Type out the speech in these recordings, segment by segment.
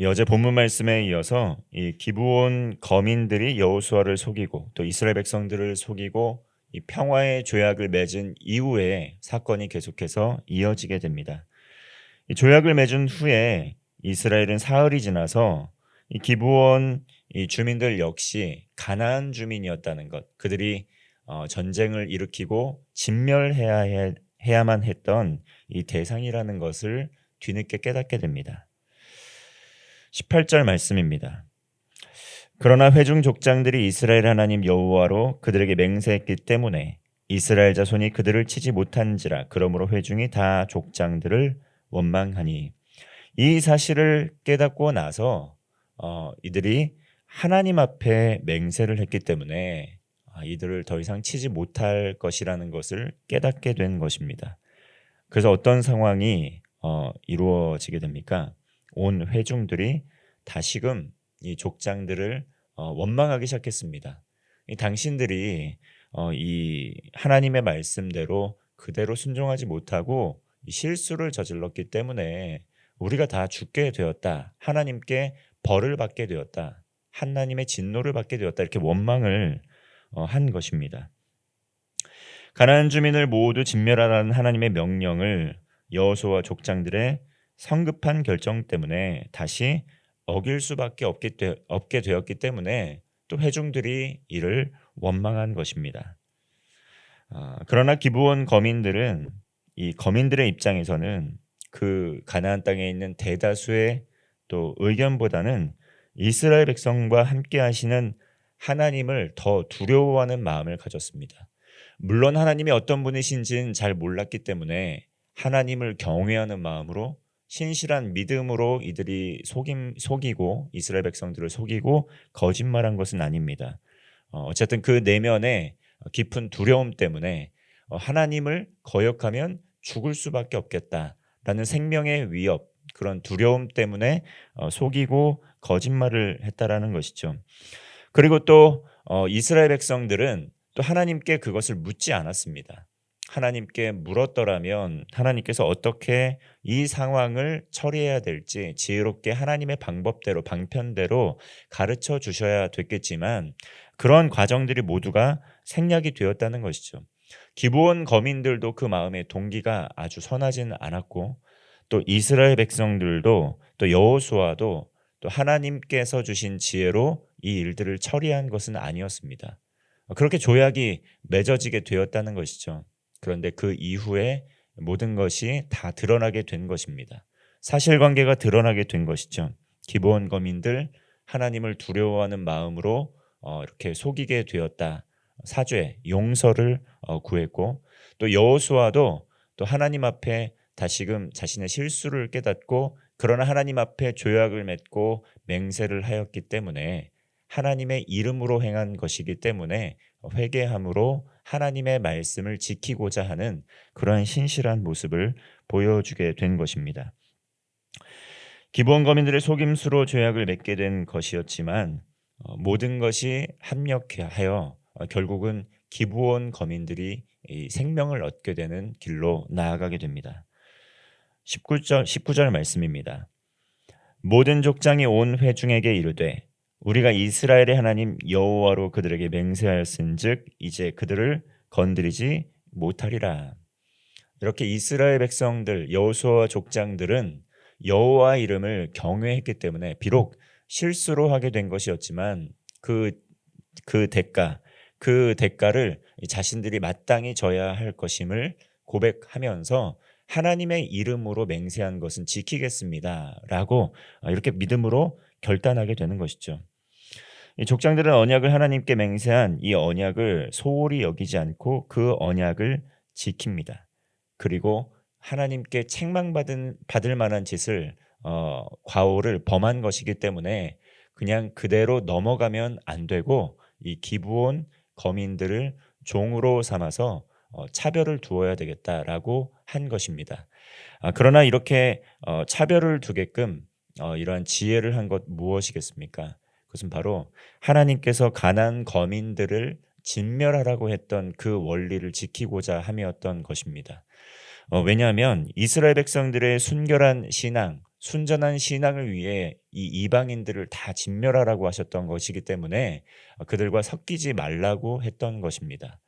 어제 본문 말씀에 이어서 이 기브온 거민들이 여호수아를 속이고 또 이스라엘 백성들을 속이고 이 평화의 조약을 맺은 이후에 사건이 계속해서 이어지게 됩니다. 이 조약을 맺은 후에 이스라엘은 사흘이 지나서 이 기브온 이 주민들 역시 가나안 주민이었다는 것, 그들이 전쟁을 일으키고 해야만 했던 이 대상이라는 것을 뒤늦게 깨닫게 됩니다. 18절 말씀입니다. 그러나 회중 족장들이 이스라엘 하나님 여호와로 그들에게 맹세했기 때문에 이스라엘 자손이 그들을 치지 못한지라. 그러므로 회중이 다 족장들을 원망하니. 이 사실을 깨닫고 나서 이들이 하나님 앞에 맹세를 했기 때문에 이들을 더 이상 치지 못할 것이라는 것을 깨닫게 된 것입니다. 그래서 어떤 상황이 이루어지게 됩니까? 온 회중들이 다시금 이 족장들을 원망하기 시작했습니다. 이 당신들이 이 하나님의 말씀대로 그대로 순종하지 못하고 이 실수를 저질렀기 때문에 우리가 다 죽게 되었다. 하나님께 벌을 받게 되었다. 하나님의 진노를 받게 되었다. 이렇게 원망을 한 것입니다. 가나안 주민을 모두 진멸하라는 하나님의 명령을 여호수아 족장들의 성급한 결정 때문에 다시 어길 수밖에 없게 되었기 때문에 또 회중들이 이를 원망한 것입니다. 그러나 기브온 거민들은 이 거민들의 입장에서는 그 가나안 땅에 있는 대다수의 또 의견보다는 이스라엘 백성과 함께 하시는 하나님을 더 두려워하는 마음을 가졌습니다. 물론 하나님이 어떤 분이신지는 잘 몰랐기 때문에 하나님을 경외하는 마음으로 신실한 믿음으로 이들이 속이고 이스라엘 백성들을 속이고 거짓말한 것은 아닙니다. 어쨌든 그 내면에 깊은 두려움 때문에 하나님을 거역하면 죽을 수밖에 없겠다라는 생명의 위협, 그런 두려움 때문에 속이고 거짓말을 했다라는 것이죠. 그리고 또 이스라엘 백성들은 또 하나님께 그것을 묻지 않았습니다. 하나님께 물었더라면 하나님께서 어떻게 이 상황을 처리해야 될지 지혜롭게 하나님의 방법대로 방편대로 가르쳐 주셔야 됐겠지만 그런 과정들이 모두가 생략이 되었다는 것이죠. 기브온 거민들도 그 마음의 동기가 아주 선하진 않았고 또 이스라엘 백성들도 또 여호수아도 또 하나님께서 주신 지혜로 이 일들을 처리한 것은 아니었습니다. 그렇게 조약이 맺어지게 되었다는 것이죠. 그런데 그 이후에 모든 것이 다 드러나게 된 것입니다. 사실관계가 드러나게 된 것이죠. 기브온 거민들 하나님을 두려워하는 마음으로 이렇게 속이게 되었다. 사죄, 용서를 구했고 또 여호수아도 또 하나님 앞에 다시금 자신의 실수를 깨닫고 그러나 하나님 앞에 조약을 맺고 맹세를 하였기 때문에 하나님의 이름으로 행한 것이기 때문에 회개함으로 하나님의 말씀을 지키고자 하는 그러한 신실한 모습을 보여주게 된 것입니다. 기브온 거민들의 속임수로 조약을 맺게 된 것이었지만 모든 것이 합력하여 결국은 기브온 거민들이 이 생명을 얻게 되는 길로 나아가게 됩니다. 19절 말씀입니다. 모든 족장이 온 회중에게 이르되 우리가 이스라엘의 하나님 여호와로 그들에게 맹세하였은즉 이제 그들을 건드리지 못하리라. 이렇게 이스라엘 백성들 여호수아와 족장들은 여호와 이름을 경외했기 때문에 비록 실수로 하게 된 것이었지만 그 대가를 자신들이 마땅히 져야 할 것임을 고백하면서 하나님의 이름으로 맹세한 것은 지키겠습니다라고 이렇게 믿음으로 결단하게 되는 것이죠. 이 족장들은 언약을 하나님께 맹세한 이 언약을 소홀히 여기지 않고 그 언약을 지킵니다. 그리고 하나님께 받을 만한 짓을 과오를 범한 것이기 때문에 그냥 그대로 넘어가면 안 되고 이 기브온 거민들을 종으로 삼아서 차별을 두어야 되겠다라고 한 것입니다. 그러나 이렇게 차별을 두게끔 이러한 지혜를 한 것 무엇이겠습니까? 그것은 바로 하나님께서 가나안 거민들을 진멸하라고 했던 그 원리를 지키고자 함이었던 것입니다. 왜냐하면 이스라엘 백성들의 순결한 신앙, 순전한 신앙을 위해 이 이방인들을 다 진멸하라고 하셨던 것이기 때문에 그들과 섞이지 말라고 했던 것입니다.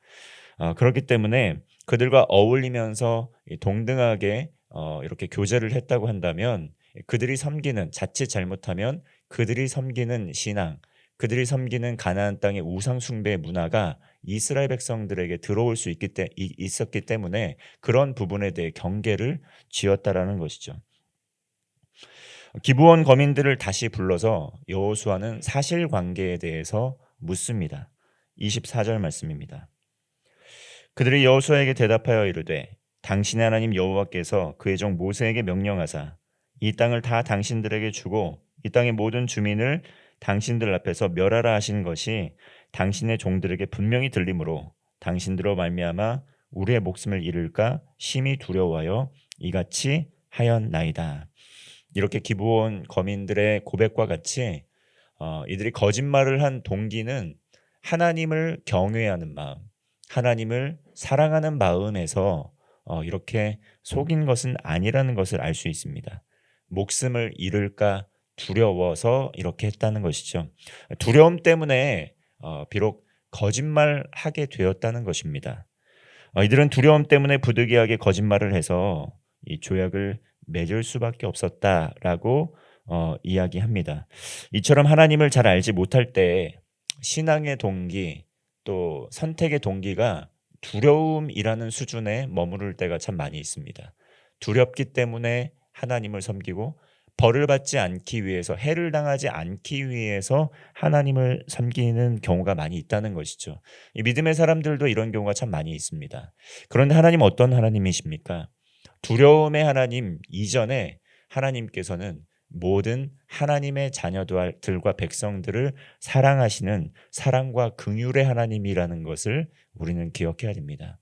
그렇기 때문에 그들과 어울리면서 동등하게 이렇게 교제를 했다고 한다면 그들이 섬기는, 자칫 잘못하면 그들이 섬기는 신앙, 그들이 섬기는 가나안 땅의 우상 숭배 문화가 이스라엘 백성들에게 들어올 수 있었기 때문에 그런 부분에 대해 경계를 지었다라는 것이죠. 기브온 거민들을 다시 불러서 여호수아는 사실관계에 대해서 묻습니다. 24절 말씀입니다. 그들이 여호수아에게 대답하여 이르되 당신의 하나님 여호와께서 그의 종 모세에게 명령하사 이 땅을 다 당신들에게 주고 이 땅의 모든 주민을 당신들 앞에서 멸하라 하신 것이 당신의 종들에게 분명히 들리므로 당신들로 말미암아 우리의 목숨을 잃을까 심히 두려워하여 이같이 하였나이다. 이렇게 기브온 거민들의 고백과 같이 이들이 거짓말을 한 동기는 하나님을 경외하는 마음, 하나님을 사랑하는 마음에서 이렇게 속인 것은 아니라는 것을 알 수 있습니다. 목숨을 잃을까 두려워서 이렇게 했다는 것이죠. 두려움 때문에 비록 거짓말하게 되었다는 것입니다. 이들은 두려움 때문에 부득이하게 거짓말을 해서 이 조약을 맺을 수밖에 없었다라고 이야기합니다. 이처럼 하나님을 잘 알지 못할 때 신앙의 동기 또 선택의 동기가 두려움이라는 수준에 머무를 때가 참 많이 있습니다. 두렵기 때문에 하나님을 섬기고 벌을 받지 않기 위해서, 해를 당하지 않기 위해서 하나님을 섬기는 경우가 많이 있다는 것이죠. 이 믿음의 사람들도 이런 경우가 참 많이 있습니다. 그런데 하나님 어떤 하나님이십니까? 두려움의 하나님 이전에 하나님께서는 모든 하나님의 자녀들과 백성들을 사랑하시는 사랑과 긍휼의 하나님이라는 것을 우리는 기억해야 됩니다.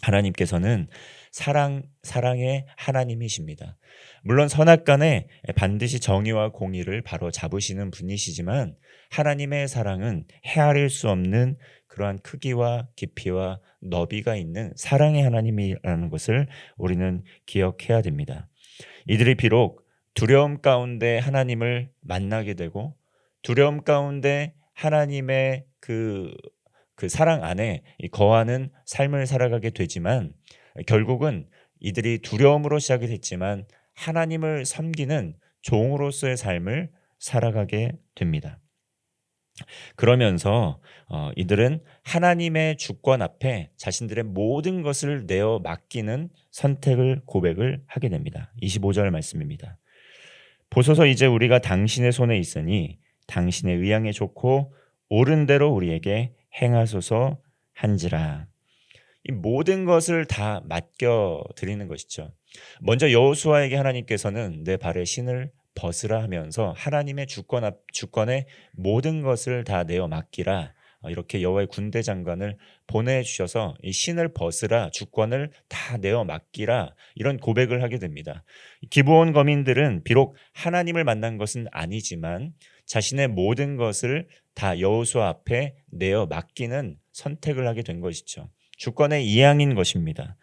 하나님께서는 사랑의 하나님이십니다. 물론 선악간에 반드시 정의와 공의를 바로 잡으시는 분이시지만 하나님의 사랑은 헤아릴 수 없는 그러한 크기와 깊이와 너비가 있는 사랑의 하나님이라는 것을 우리는 기억해야 됩니다. 이들이 비록 두려움 가운데 하나님을 만나게 되고 두려움 가운데 하나님의 그 사랑 안에 거하는 삶을 살아가게 되지만 결국은 이들이 두려움으로 시작이 됐지만 하나님을 섬기는 종으로서의 삶을 살아가게 됩니다. 그러면서 이들은 하나님의 주권 앞에 자신들의 모든 것을 내어 맡기는 선택을 고백을 하게 됩니다. 25절 말씀입니다. 보소서 이제 우리가 당신의 손에 있으니 당신의 의향에 좋고 옳은 대로 우리에게 행하소서 한지라. 이 모든 것을 다 맡겨 드리는 것이죠. 먼저 여호수아에게 하나님께서는 내 발에 신을 벗으라 하면서 하나님의 주권에 모든 것을 다 내어 맡기라, 이렇게 여호와의 군대 장관을 보내주셔서 이 신을 벗으라, 주권을 다 내어 맡기라, 이런 고백을 하게 됩니다. 기브온 거민들은 비록 하나님을 만난 것은 아니지만 자신의 모든 것을 다 여호수아 앞에 내어 맡기는 선택을 하게 된 것이죠. 주권의 이양인 것입니다.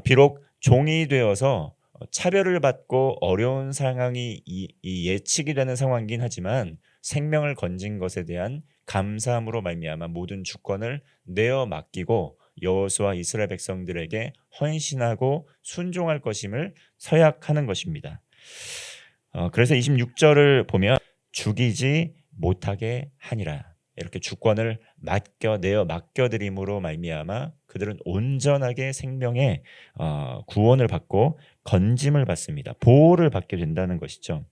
비록 종이 되어서 차별을 받고 어려운 상황이 예측이 되는 상황이긴 하지만 생명을 건진 것에 대한 감사함으로 말미암아 모든 주권을 내어 맡기고 여호수아 이스라엘 백성들에게 헌신하고 순종할 것임을 서약하는 것입니다. 그래서 26절을 보면 죽이지 못하게 하니라, 이렇게 주권을 내어 맡겨드림으로 말미암아 그들은 온전하게 생명의 구원을 받고 건짐을 받습니다. 보호를 받게 된다는 것이죠.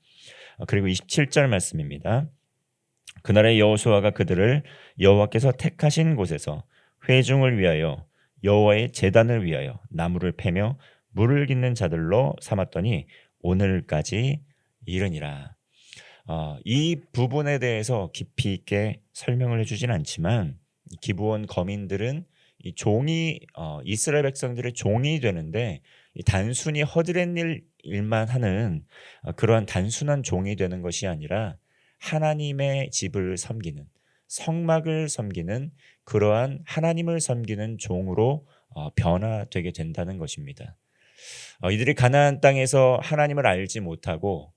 그리고 27절 말씀입니다. 그날의 여호수아가 그들을 여호와께서 택하신 곳에서 회중을 위하여 여호와의 제단을 위하여 나무를 패며 물을 깃는 자들로 삼았더니 오늘까지 이르니라. 이 부분에 대해서 깊이 있게 설명을 해주진 않지만 기브온 거민들은 이 종이 이스라엘 백성들의 종이 되는데 단순히 허드렛 일만 하는 그러한 단순한 종이 되는 것이 아니라 하나님의 집을 섬기는, 성막을 섬기는 그러한 하나님을 섬기는 종으로 변화되게 된다는 것입니다. 이들이 가나안 땅에서 하나님을 알지 못하고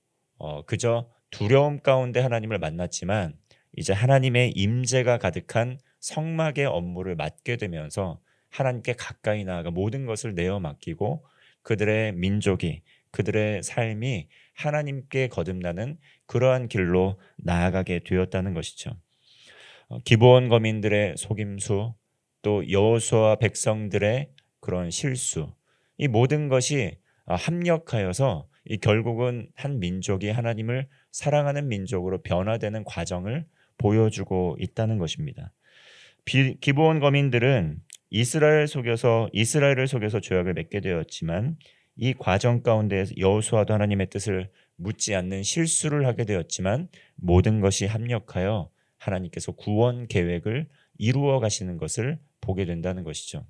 그저 두려움 가운데 하나님을 만났지만 이제 하나님의 임재가 가득한 성막의 업무를 맡게 되면서 하나님께 가까이 나아가 모든 것을 내어 맡기고 그들의 민족이 그들의 삶이 하나님께 거듭나는 그러한 길로 나아가게 되었다는 것이죠. 기브온 거민들의 속임수 또 여호수아와 백성들의 그런 실수 이 모든 것이 합력하여서 이 결국은 한 민족이 하나님을 사랑하는 민족으로 변화되는 과정을 보여주고 있다는 것입니다. 기브온 거민들은 이스라엘을 속여서 조약을 맺게 되었지만 이 과정 가운데 여호수아도 하나님의 뜻을 묻지 않는 실수를 하게 되었지만 모든 것이 합력하여 하나님께서 구원 계획을 이루어 가시는 것을 보게 된다는 것이죠.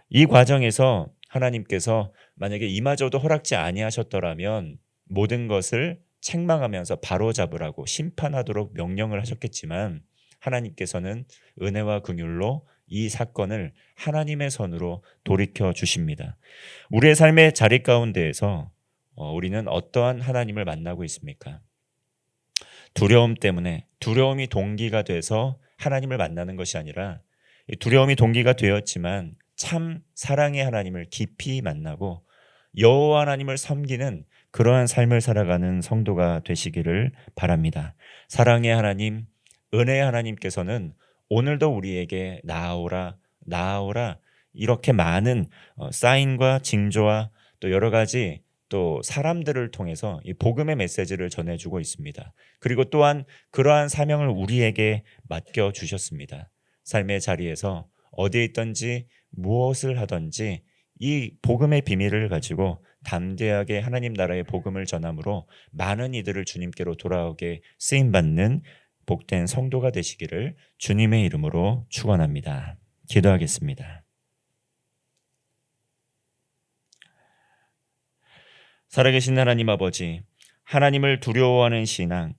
이 과정에서 하나님께서 만약에 이마저도 허락지 아니하셨더라면 모든 것을 책망하면서 바로잡으라고 심판하도록 명령을 하셨겠지만 하나님께서는 은혜와 긍휼로 이 사건을 하나님의 손으로 돌이켜 주십니다. 우리의 삶의 자리 가운데에서 우리는 어떠한 하나님을 만나고 있습니까? 두려움 때문에 두려움이 동기가 돼서 하나님을 만나는 것이 아니라 두려움이 동기가 되었지만 참 사랑의 하나님을 깊이 만나고 여호와 하나님을 섬기는 그러한 삶을 살아가는 성도가 되시기를 바랍니다. 사랑의 하나님, 은혜의 하나님께서는 오늘도 우리에게 나아오라 나아오라 이렇게 많은 사인과 징조와 또 여러 가지 또 사람들을 통해서 이 복음의 메시지를 전해주고 있습니다. 그리고 또한 그러한 사명을 우리에게 맡겨주셨습니다. 삶의 자리에서 어디에 있든지 무엇을 하든지 이 복음의 비밀을 가지고 담대하게 하나님 나라의 복음을 전함으로 많은 이들을 주님께로 돌아오게 쓰임받는 복된 성도가 되시기를 주님의 이름으로 축원합니다. 기도하겠습니다. 살아계신 하나님 아버지, 하나님을 두려워하는 신앙,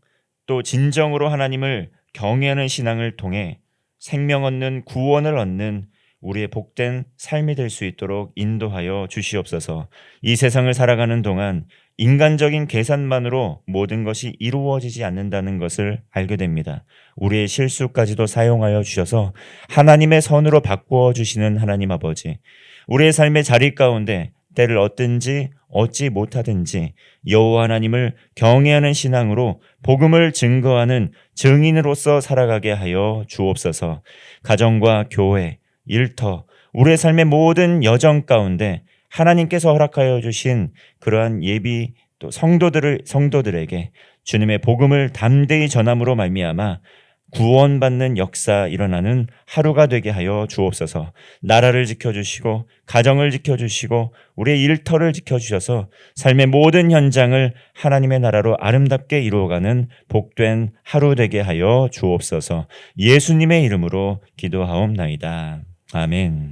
또 진정으로 하나님을 경외하는 신앙을 통해 생명 얻는 구원을 얻는 우리의 복된 삶이 될 수 있도록 인도하여 주시옵소서. 이 세상을 살아가는 동안 인간적인 계산만으로 모든 것이 이루어지지 않는다는 것을 알게 됩니다. 우리의 실수까지도 사용하여 주셔서 하나님의 선으로 바꾸어 주시는 하나님 아버지, 우리의 삶의 자리 가운데 때를 얻든지 얻지 못하든지 여호와 하나님을 경외하는 신앙으로 복음을 증거하는 증인으로서 살아가게 하여 주옵소서. 가정과 교회, 일터, 우리의 삶의 모든 여정 가운데 하나님께서 허락하여 주신 그러한 예비 또 성도들에게 주님의 복음을 담대히 전함으로 말미암아 구원받는 역사 일어나는 하루가 되게 하여 주옵소서. 나라를 지켜주시고 가정을 지켜주시고 우리의 일터를 지켜주셔서 삶의 모든 현장을 하나님의 나라로 아름답게 이루어가는 복된 하루 되게 하여 주옵소서. 예수님의 이름으로 기도하옵나이다. 아멘.